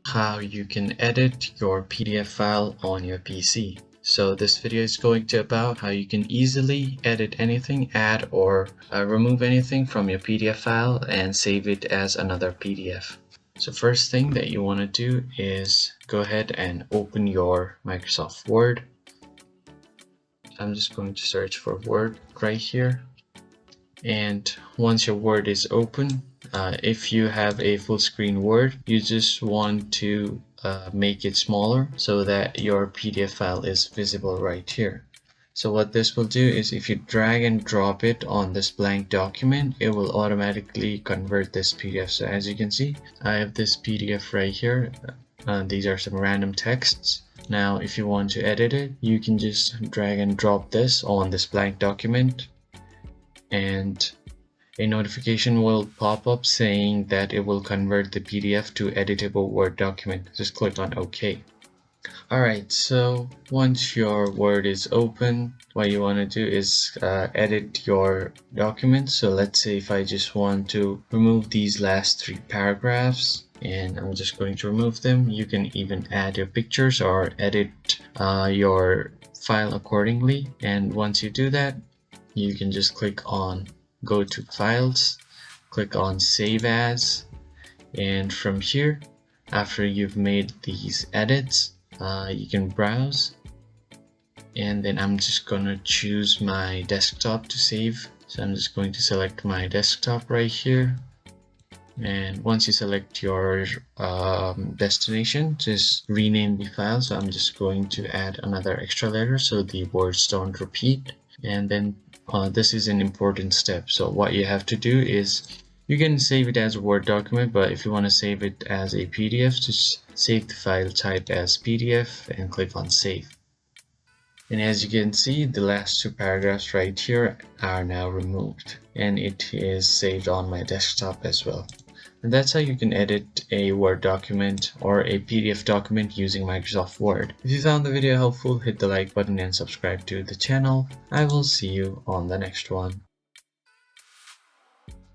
how you can edit your PDF file on your PC. So this video is going to about how you can easily edit anything, add or remove anything from your PDF file and save it as another PDF. So first thing that you want to do is go ahead and open your Microsoft Word. I'm just going to search for Word right here. And once your Word is open, if you have a full screen Word, you just want to make it smaller so that your PDF file is visible right here. So what this will do is if you drag and drop it on this blank document, it will automatically convert this PDF. So as you can see, I have this PDF right here. These are some random texts. Now if you want to edit it, you can just drag and drop this on this blank document, and a notification will pop up saying that it will convert the PDF to editable Word document. Just click on OK. Alright, so once your Word is open, what you want to do is edit your document. So let's say if I just want to remove these last 3 paragraphs, and I'm just going to remove them. You can even add your pictures or edit your file accordingly. And once you do that, you can just click on go to files, click on save as, and from here, after you've made these edits, you can browse, and then I'm just gonna choose my desktop to save. So I'm just going to select my desktop right here, and once you select your destination, just rename the file. So I'm just going to add another extra letter so the words don't repeat. And then this is an important step. So what you have to do is you can save it as a Word document, but if you want to save it as a PDF, just save the file type as PDF and click on save. And as you can see, the last 2 paragraphs right here are now removed, and it is saved on my desktop as well. And that's how you can edit a Word document or a PDF document using Microsoft Word. If you found the video helpful, hit the like button and subscribe to the channel. I will see you on the next one.